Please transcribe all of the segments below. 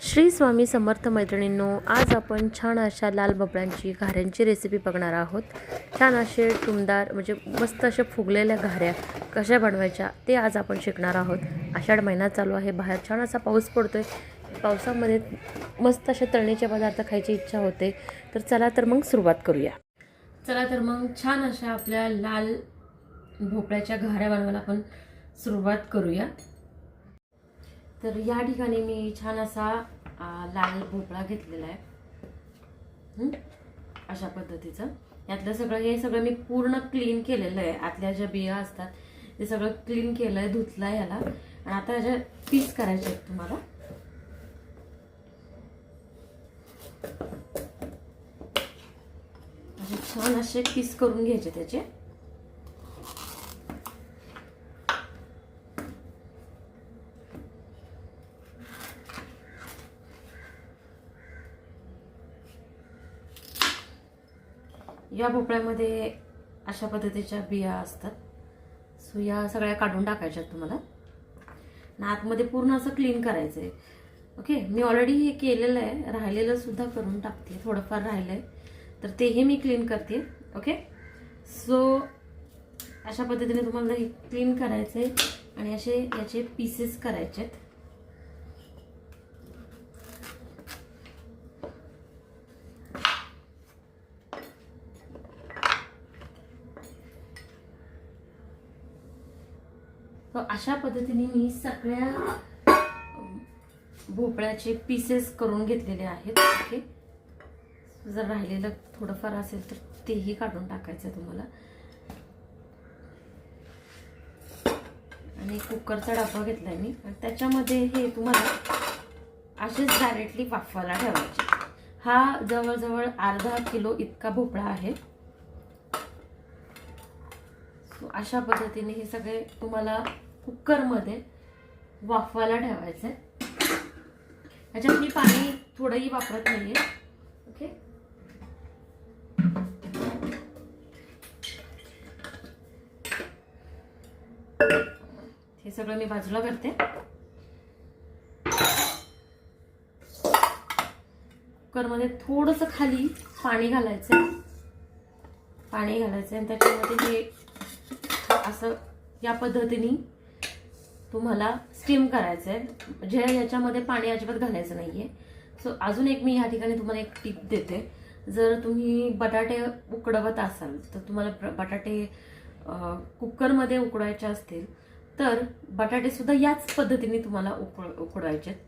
श्री स्वामी समर्थ मैत्रिणींनो, आज आपण छान अशा लाल भोपळ्यांची घाऱ्यांची रेसिपी बघणार आहोत। छान असे टुमदार म्हणजे मस्त अशा फुगलेल्या घाऱ्या कशा बनवायच्या ते आज आपण शिकणार आहोत। आषाढ महिना चालू आहे, बाहेर छान असा पाऊस पडतोय। पावसामध्ये मस्त असे तळणीचे पदार्थ खायची इच्छा होते। तर चला तर मग सुरुवात करूया। चला तर मग छान अशा आपल्या लाल भोपळ्याच्या घाऱ्या बनवायला आपण सुरुवात करूया। तर या ठिकाणी मी छान असा लाल भोपळा घेतलेला आहे, अशा पद्धतीचं। यातलं सगळं मी पूर्ण क्लीन केलेलं आहे। आतल्या ज्या बिया असतात ते सगळं क्लीन केलंय, धुतलंय याला। आणि आता याचे पीस करायचे आहेत तुम्हाला। छान असे पीस करून घ्यायचे त्याचे। या भोपळ्यामध्ये अशा पद्धतीच्या बिया असतात, सो या सगळ्या काढून टाकायच्या तुम्हाला। आतमध्ये पूर्ण असं क्लीन करायचं आहे। ओके, मी ऑलरेडी हे केलेलं आहे, राहिलेलं सुद्धा करून टाकते। थोडंफार राहिलंय तर तेही मी क्लीन करते। ओके, सो अशा पद्धतीने तुम्हाला हे क्लीन करायचं आहे आणि असे याचे पीसेस करायचे आहेत। अशा पद्धतीने मी सगळ्या भोपळ्याचे पीसेस करून घेतलेले आहेत। ओके, जर राहिलेलं थोडंफार असेल तर तेही काढून टाकायचं तुम्हाला। आणि कुकरचा डबा घेतलाय मी, आणि त्याच्यामध्ये हे तुम्हाला असेच डायरेक्टली वाफवायला ठेवायचे। हा जवळजवळ अर्धा किलो इतका भोपळा आहे। अशा पद्धतीने हे सगळे तुम्हाला कुकरमध्ये वाफवायला ठेवायचे। याच्यात मी पाणी थोडंही वापरत नाहीये। ओके, हे सगळं मी बाजूला करते। कुकरमध्ये थोडंसं खाली पाणी घालायचं आणि त्याच्यामध्ये हे असं या पद्धतीने तुम्हाला स्टीम करायचंय। म्हणजे याच्यामध्ये पाणी अजिबात घालायचं नाहीये। सो अजून एक मी या ठिकाणी तुम्हाला एक टिप देते। जर तुम्ही बटाटे उकडवत असाल तर तुम्हाला बटाटे कुकरमध्ये उकडवायचे असतील तर बटाटे सुद्धा याच पद्धतीने तुम्हाला उकडवायचे।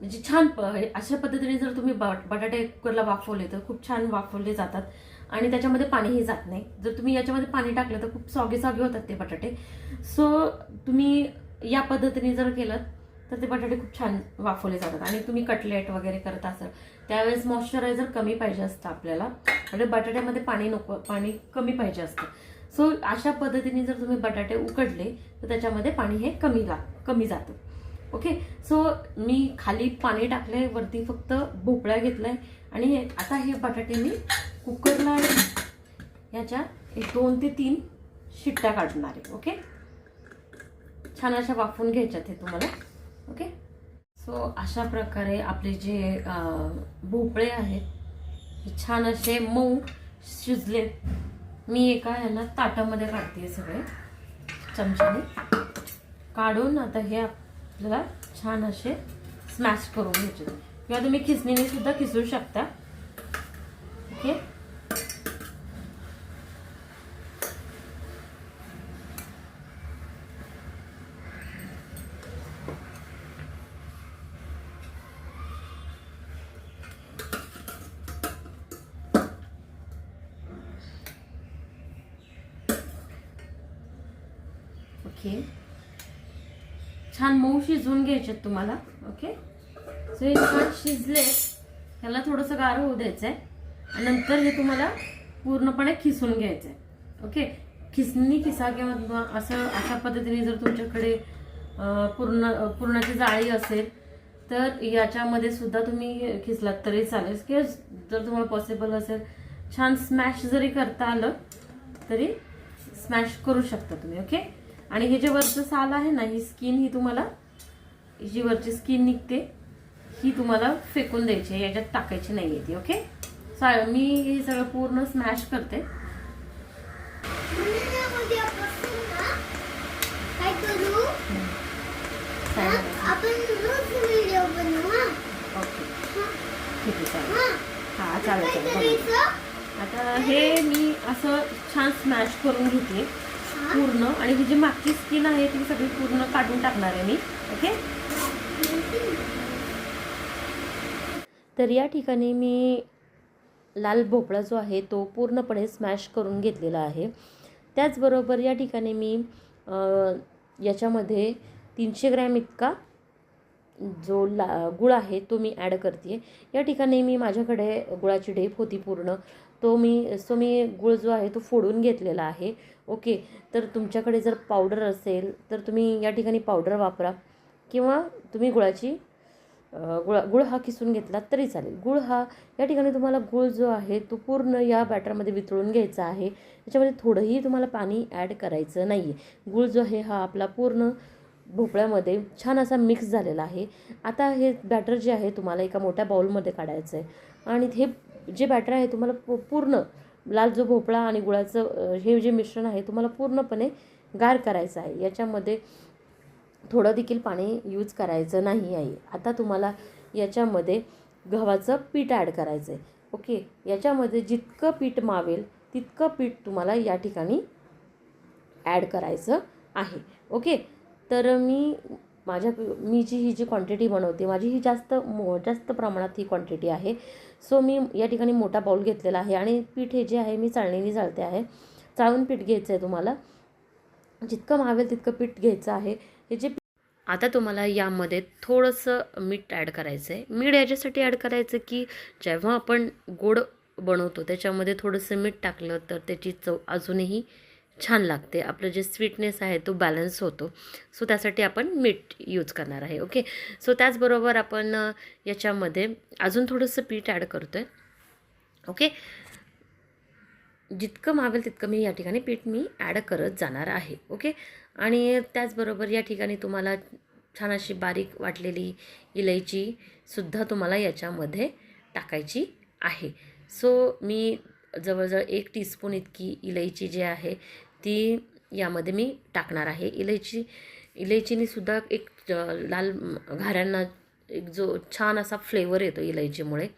म्हणजे छान अशा पद्धतीने जर तुम्ही बटाटे कुकरला वाफवले तर खूप छान वाफवले जातात आणि त्याच्यामध्ये पाणीही जात नाही। जर तुम्ही याच्यामध्ये पाणी टाकलं तर खूप सॉगी होतात ते बटाटे। सो तुम्ही या पद्धतीने जर केलं तर ते बटाटे खूप छान वाफवले जातात। आणि तुम्ही कटलेट वगैरे करत असाल त्यावेळेस मॉइश्चरायझर कमी पाहिजे असतं आपल्याला, म्हणजे बटाट्यामध्ये पाणी कमी पाहिजे असतं। सो अशा पद्धतीने जर तुम्ही बटाटे उकडले तर त्याच्यामध्ये पाणी हे कमी जातं। ओके, सो मी खाली पाणी टाकलंय, वरती फक्त भोपळा घेतलाय आणि आता हे बटाटे मी कुकरला याच्या 2 ते 3 शिट्ट्या काढणार आहे। ओके, छान अशा वाफवून घ्यायच्यात हे तुम्हाला। ओके, सो अशा प्रकारे आपले जे भोपळे आहेत हे छान असे मऊ शिजले। मी एका ह्याला ताटामध्ये काढते, सगळे चमच्याने काढून आता हे आपल्याला छान असे स्मॅश करून घ्यायचे, किंवा तुम्ही खिसणीने सुद्धा खिसू शकता। ओके, ओके, छान मऊ शिजवून घ्यायचे तुम्हाला। ओके, सो हे छान शिजले, त्याला थोडंसं गार होऊ द्यायचंय आणि नंतर हे तुम्हाला पूर्णपणे खिसून घ्यायचंय। ओके, खिसणी खिसा किंवा अशा पद्धतीने जर तुमच्याकडे पूर्णाची जाळी असेल तर याच्यामध्ये सुद्धा तुम्ही खिसलात तरी चालेल, किंवा जर तुम्हाला पॉसिबल असेल छान स्मॅश जरी करता आलं तरी स्मॅश करू शकता तुम्ही। ओके, आणि हे जे वरचं साल आहे ना, ही स्किन, ही तुम्हाला जी वरची स्किन निघते ही तुम्हाला फेकून द्यायची आहे, याच्यात टाकायची नाही आहे ती. ओके, मी हे सगळं पूर्ण स्मॅश करते. काय करू आपण रोज व्हिडिओ बनवू. ओके ठीक आहे, हां चालेल. आता हे मी असं छान स्मॅश करून घेते पूर्ण, आणि ही जी मागची स्किन आहे ती सगळी पूर्ण काढून टाकणार आहे मी. ओके, तर या ठिकाणी मी लाल भोपळा जो आहे तो पूर्णपणे स्मॅश करून घेतलेला आहे. त्याचबरोबर या ठिकाणी मी याच्यामध्ये 300 ग्रॅम इतका जो गुळ आहे तो मी ॲड करते. या ठिकाणी मी माझ्याकडे गुळाची ढेप होती पूर्ण, तो मी गुळ जो आहे तो फोडून घेतलेला आहे. ओके, तर तुमच्याकडे जर पावडर असेल तर तुम्ही या ठिकाणी पावडर वापरा, किंवा तुम्ही गुळ हा किसून घेतला तरी चालेल. या ठिकाणी तुम्हाला गुळ जो आहे तो पूर्ण या बॅटरमध्ये वितळून घ्यायचा आहे. याच्यामध्ये थोडंही तुम्हाला पाणी ॲड करायचं नाही आहे. गुळ जो आहे हा आपला पूर्ण भोपळ्यामध्ये छान असा मिक्स झालेला आहे. आता हे बॅटर जे आहे तुम्हाला एका मोठ्या बाउलमध्ये काढायचं आहे, आणि हे जे बॅटर आहे तुम्हाला पूर्ण लाल जो भोपळा आणि गुळाचं हे जे मिश्रण आहे तुम्हाला पूर्णपणे गार करायचं आहे. याच्यामध्ये थोडं देखील पाणी यूज करायचं नाही आहे. आता तुम्हाला याच्यामध्ये गव्हाचं पीठ ॲड करायचं आहे. ओके, याच्यामध्ये जितकं पीठ मावेल तितकं पीठ तुम्हाला या ठिकाणी ॲड करायचं आहे. ओके, तर मी ही जी क्वांटिटी बनवते माझी ही जास्त प्रमाणात ही क्वांटिटी आहे. सो मी या ठिकाणी मोठा बाउल घेतलेला आहे, आणि पीठ हे जे आहे मी चाळणीने चाळते आहे. चाळून पीठ घ्यायचं आहे तुम्हाला, जितकं मावेल तितकं पीठ घ्यायचं आहे. आता तुम्हाला यामध्ये थोडंसं मीठ ॲड करायचं आहे. मीठ याच्यासाठी ॲड करायचं की जेव्हा आपण गोड बनवतो त्याच्यामध्ये थोडंसं मीठ टाकलं तर त्याची चव अजूनही छान लागते. आपलं जे स्वीटनेस आहे तो बॅलन्स होतो. सो त्यासाठी आपण मीठ यूज करणार आहे. ओके, सो त्याचबरोबर आपण याच्यामध्ये अजून थोडंसं पीठ ॲड करतो आहे. ओके, जितकं मावेल तितकं मी या ठिकाणी पीठ ॲड करत जाणार आहे. ओके, आणि त्याचबरोबर या ठिकाणी तुम्हाला छान अशी बारीक वाटलेली इलायचीसुद्धा तुम्हाला याच्यामध्ये टाकायची आहे. सो मी जवळजवळ 1 टीस्पून इतकी इलायची जी आहे ती यामध्ये मी टाकणार आहे. इलायचीने सुद्धा एक लाल घाऱ्यांना एक जो छान असा फ्लेवर येतो इलायचीमुळे.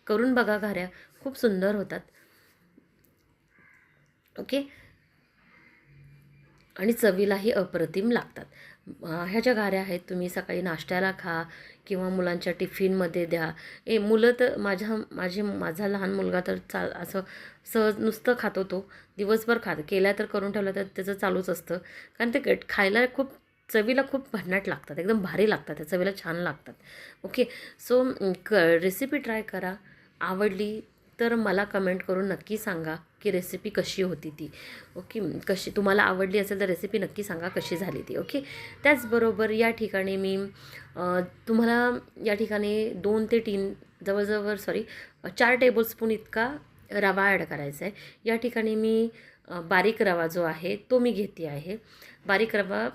करून बघा, घाऱ्या खूप सुंदर होतात. ओके, आणि चवीलाही अप्रतिम लागतात. ह्या ज्या घाऱ्या आहेत तुम्ही सकाळी नाश्त्याला खा किंवा मुलांच्या टिफिनमध्ये द्या. मुलं तर माझा लहान मुलगा तर असं सहज नुसतं खातो, तो दिवसभर केल्या तर करून ठेवलं तर त्याचं चालूच असतं, कारण ते खायला चवीला खूप भन्नाट लागतात, एकदम भारी लागतात, त्या चवीला छान लागतात. ओके, सो रेसिपी ट्राय करा. आवडली तर मला कमेंट करून नक्की सांगा की रेसिपी कशी होती ती. ओके, तुम्हाला आवडली असेल तर रेसिपी नक्की सांगा कशी झाली ती. ओके, त्याचबरोबर या ठिकाणी मी तुम्हाला या ठिकाणी 2 ते 3 4 टेबलस्पून इतका रवा ॲड करायचा आहे. या ठिकाणी मी बारीक रवा जो आहे तो मी घेते आहे. बारीक रवा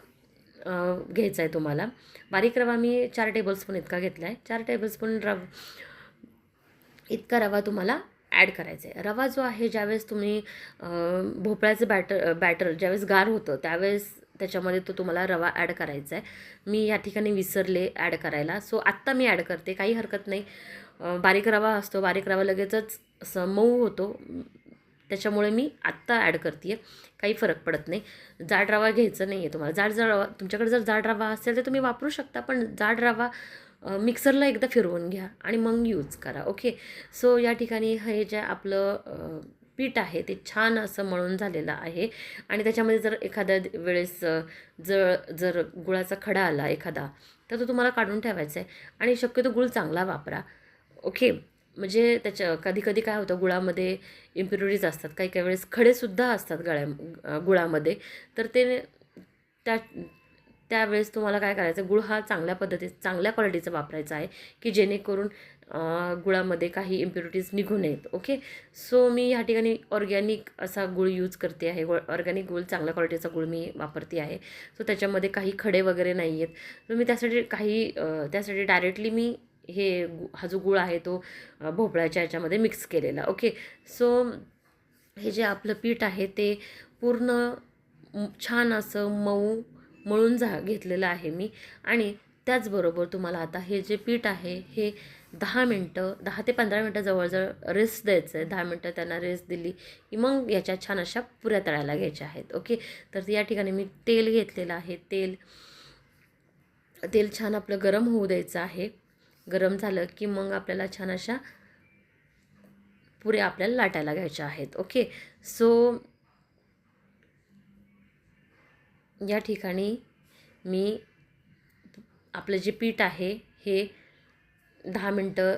घ्यायचा आहे तुम्हाला. बारीक रवा मी 4 टेबलस्पून इतका घेतला आहे. 4 टेबलस्पून इतका रवा तुम्हाला ॲड करायचा आहे. रवा जो आहे ज्यावेळेस तुम्ही भोपळ्याचं बॅटर ज्यावेळेस गार होतं त्यावेळेस त्याच्यामध्ये तुम्हाला रवा ॲड करायचा आहे. मी या ठिकाणी विसरले ॲड करायला, सो आत्ता मी ॲड करते, काही हरकत नाही. बारीक रवा असतो, बारीक रवा लगेचच असं मऊ होतो, त्याच्यामुळे मी आत्ता ॲड करते आहे, काही फरक पडत नाही. जाड रवा घ्यायचं नाही आहे तुम्हाला. जाड रवा तुमच्याकडे जर जाड रवा असेल तर तुम्ही वापरू शकता, पण जाड रवा मिक्सरला एकदा फिरवून घ्या आणि मग यूज करा. ओके, सो या ठिकाणी हे जे आपलं पीठ आहे ते छान असं मळून झालेलं आहे, आणि त्याच्यामध्ये जर एखाद्या वेळेस जर गुळाचा खडा आला एखादा तर तो तुम्हाला काढून ठेवायचा आहे, आणि शक्यतो गुळ चांगला वापरा. ओके, म्हणजे कधी कधी काय होतं, गुळामध्ये इम्प्युरिटीज असतात, काही वेळेस खडेसुद्धा असतात गुळामध्ये, तर त्यावेळेस तुम्हाला काय करायचं, गुळ हा चांगल्या क्वालिटीचा वापरायचा आहे की जेणेकरून गुळामध्ये काही इम्प्युरिटीज निघू नयेत. ओके, सो मी ह्या ठिकाणी ऑर्गॅनिक असा गुळ यूज करते आहे. ऑर्गॅनिक गुळ, चांगल्या क्वालिटीचा गुळ मी वापरते आहे. सो त्याच्यामध्ये काही खडे वगैरे नाही आहेत. तर मी त्यासाठी डायरेक्टली मी हा जो गूळ आहे तो भोपळ्याच्या याच्यामध्ये मिक्स केलेला. ओके, सो हे जे आपलं पीठ आहे ते पूर्ण छान असं मळून घेतलेलं आहे मी. आणि त्याचबरोबर तुम्हाला आता हे जे पीठ आहे हे 10 ते 15 मिनटं जवळजवळ रेस्ट द्यायचं आहे. 10 मिनटं त्यांना रेस्ट दिली की मग याच्या छान अशा पुऱ्या तळायला घ्यायच्या आहेत. ओके, तर या ठिकाणी मी तेल घेतलेलं आहे. तेल छान आपलं गरम होऊ द्यायचं आहे. गरम झालं की मग आपल्याला छान अशा पुऱ्या आपल्याला लाटायला घ्यायच्या आहेत. ओके, सो या ठिकाणी मी आपलं जे पीठ आहे हे 10 मिनटं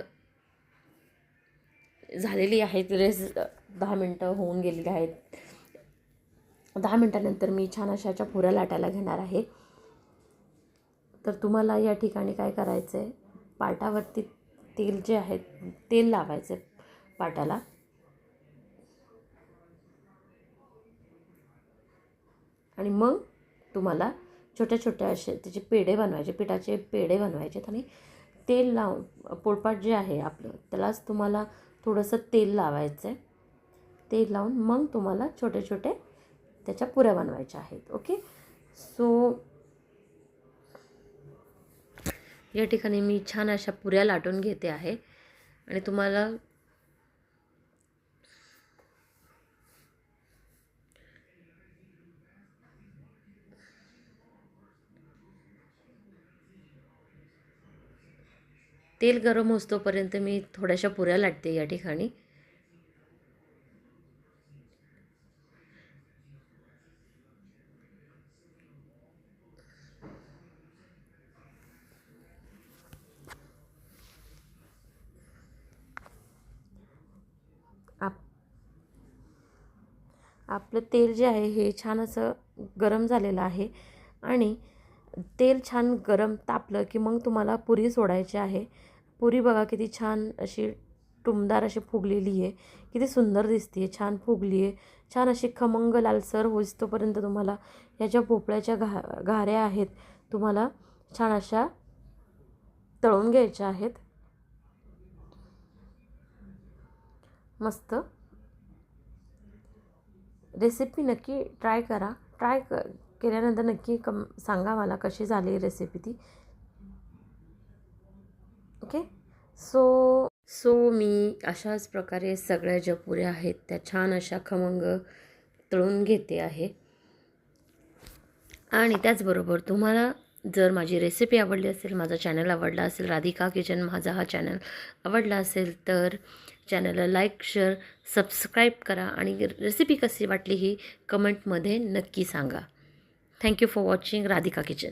झालेली आहेत. रेस्ट 10 मिनटं होऊन गेलेली आहेत. 10 मिनटानंतर मी छान अशाच्या पुऱ्या लाटायला घेणार आहे. तर तुम्हाला या ठिकाणी काय करायचं आहे, पाटावरती तेल जे आहे तेल लावायचं आहे पाटाला. आणि मग तुम्हाला छोट्या छोट्या असे त्याचे पेढे बनवायचे, पिठाचे पेढे बनवायचे. आणि तेल लावून पोळपाट जे आहे आपलं त्यालाच तुम्हाला थोडंसं तेल लावायचं आहे. तेल लावून मग तुम्हाला छोटे छोटे त्याच्या पुऱ्या बनवायच्या आहेत. ओके, सो या ठिकाणी मी छान अशा पुऱ्या लाटून घेते आहे. आणि तुम्हाला तेल गरम होतोपर्यंत मी थोड्याशा पुऱ्या लाटते या ठिकाणी. आपलं तेल जे आहे हे छान असं गरम झालेलं आहे. आणि तेल छान गरम तापलं की मग तुम्हाला पुरी सोडायची आहे. पुरी बघा किती छान अशी टुमदार अशी फुगलेली आहे, किती सुंदर दिसते आहे, छान फुगली आहे. छान अशी खमंग लालसर होईस्तोपर्यंत तुम्हाला ह्या ज्या भोपळ्याच्या घाऱ्या आहेत तुम्हाला छान अशा तळून घ्यायच्या आहेत. मस्त रेसिपी नक्की ट्राय करा. केल्यानंतर नक्की सांगा मला कशी झाली रेसिपी ती. ओके, सो मी अशाच प्रकारे सगळ्या ज्या पुऱ्या आहेत त्या छान अशा खमंग तळून घेते आहे. आणि त्याचबरोबर तुम्हाला जर माझी रेसिपी आवडली असेल, माझा चॅनल आवडला असेल, राधिका किचन माझा हा चॅनल आवडला असेल तर चॅनलला लाईक, शेअर, सबस्क्राईब करा. आणि रेसिपी कशी वाटली ही कमेंटमध्ये नक्की सांगा. Thank you for watching Radhika kitchen.